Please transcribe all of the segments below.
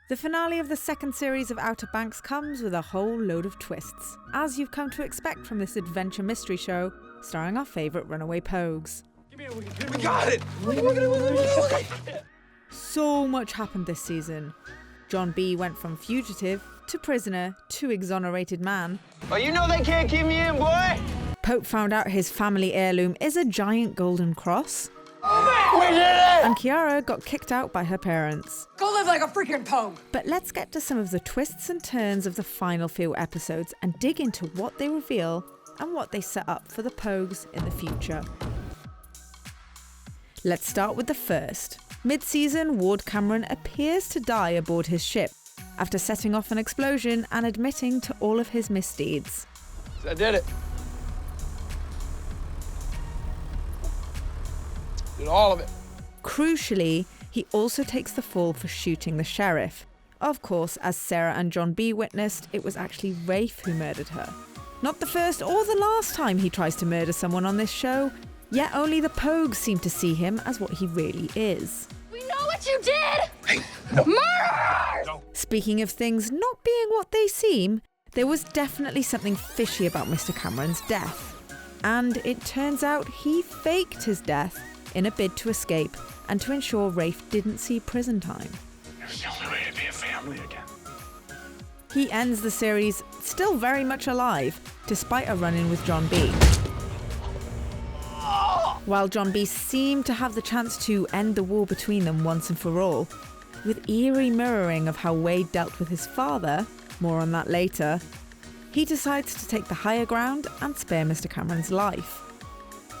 The finale of the second series of Outer Banks comes with a whole load of twists, as you've come to expect from this adventure mystery show starring our favourite runaway Pogues. We got it! So much happened this season. John B went from fugitive to prisoner to exonerated man. Oh, you know they can't keep me in, boy! Pope found out his family heirloom is a giant golden cross. We did it! And Kiara got kicked out by her parents. Go live like a freaking Pogue! But let's get to some of the twists and turns of the final few episodes and dig into what they reveal and what they set up for the Pogues in the future. Let's start with the first. Mid-season, Ward Cameron appears to die aboard his ship after setting off an explosion and admitting to all of his misdeeds. I did it. Did all of it. Crucially, he also takes the fall for shooting the sheriff. Of course, as Sarah and John B witnessed, it was actually Rafe who murdered her. Not the first or the last time he tries to murder someone on this show, yet only the Pogues seem to see him as what he really is. We know what you did! Hey, no. Murder! No. Speaking of things not being what they seem, there was definitely something fishy about Mr. Cameron's death. And it turns out he faked his death in a bid to escape and to ensure Rafe didn't see prison time. It was the only way to be a family again. He ends the series still very much alive, despite a run-in with John B. While John B seemed to have the chance to end the war between them once and for all, with eerie mirroring of how Wade dealt with his father, more on that later, he decides to take the higher ground and spare Mr. Cameron's life.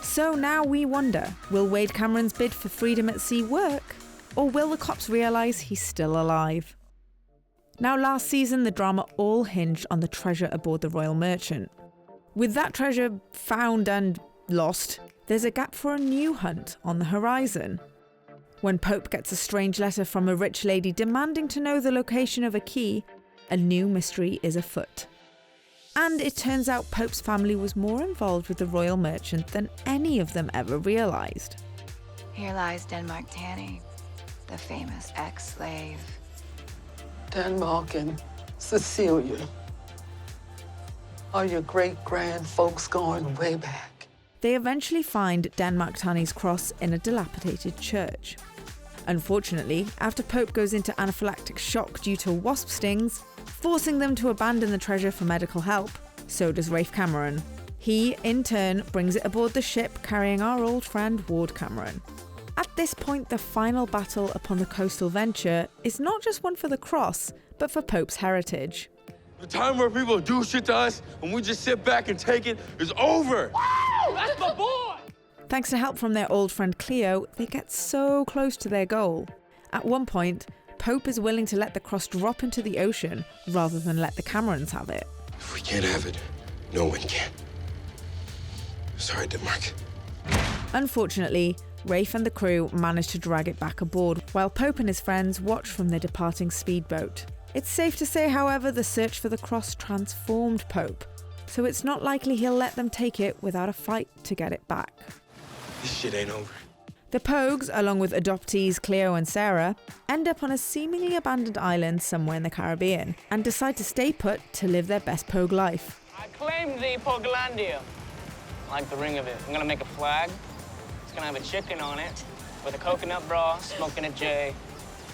So now we wonder, will Wade Cameron's bid for freedom at sea work? Or will the cops realise he's still alive? Now last season, the drama all hinged on the treasure aboard the Royal Merchant. With that treasure found and lost, there's a gap for a new hunt on the horizon. When Pope gets a strange letter from a rich lady demanding to know the location of a key, a new mystery is afoot. And it turns out Pope's family was more involved with the Royal Merchant than any of them ever realised. Here lies Denmark Tanny, the famous ex-slave. Denmark and Cecilia are your great-grand folks going way back. They eventually find Denmark Tanny's cross in a dilapidated church. Unfortunately, after Pope goes into anaphylactic shock due to wasp stings, forcing them to abandon the treasure for medical help, so does Rafe Cameron. He, in turn, brings it aboard the ship carrying our old friend Ward Cameron. At this point, the final battle upon the coastal venture is not just one for the cross, but for Pope's heritage. The time where people do shit to us and we just sit back and take it is over. Woo! That's my boy! Thanks to help from their old friend Cleo, they get so close to their goal. At one point, Pope is willing to let the cross drop into the ocean rather than let the Camerons have it. If we can't have it, no one can. Sorry, Denmark. Unfortunately, Rafe and the crew manage to drag it back aboard, while Pope and his friends watch from their departing speedboat. It's safe to say, however, the search for the cross transformed Pope, so it's not likely he'll let them take it without a fight to get it back. This shit ain't over. The Pogues, along with adoptees Cleo and Sarah, end up on a seemingly abandoned island somewhere in the Caribbean and decide to stay put to live their best Pogue life. I claim the Pogelandia. I like the ring of it. I'm gonna make a flag. It's gonna have a chicken on it with a coconut bra, smoking a J,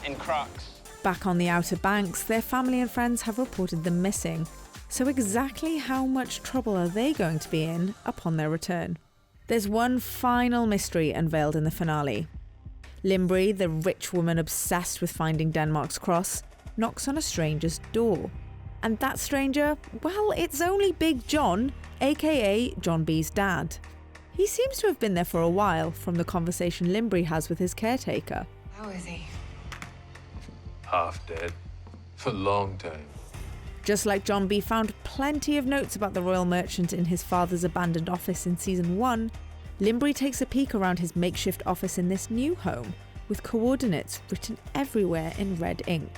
and Crocs. Back on the Outer Banks, their family and friends have reported them missing. So exactly how much trouble are they going to be in upon their return? There's one final mystery unveiled in the finale. Limbri, the rich woman obsessed with finding Denmark's cross, knocks on a stranger's door. And that stranger, well, it's only Big John, aka John B's dad. He seems to have been there for a while, from the conversation Limbri has with his caretaker. How is he? Half dead. For a long time. Just like John B found plenty of notes about the Royal Merchant in his father's abandoned office in season 1, Limbri takes a peek around his makeshift office in this new home, with coordinates written everywhere in red ink.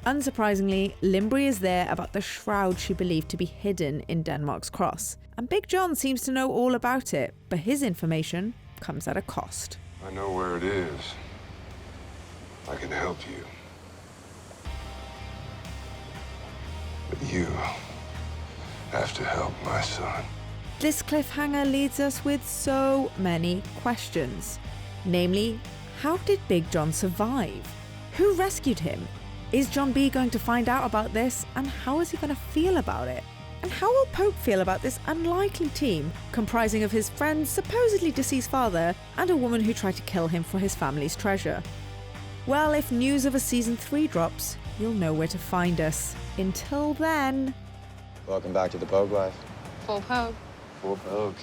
Unsurprisingly, Limbri is there about the shroud she believed to be hidden in Denmark's cross, and Big John seems to know all about it, but his information comes at a cost. I know where it is. I can help you. But you have to help my son. This cliffhanger leaves us with so many questions. Namely, how did Big John survive? Who rescued him? Is John B going to find out about this, and how is he going to feel about it? And how will Pope feel about this unlikely team comprising of his friend's supposedly deceased father and a woman who tried to kill him for his family's treasure? Well, if news of a season 3 drops, you'll know where to find us. Until then... Welcome back to the Pogue Life. Full Pogue. Full Pogue.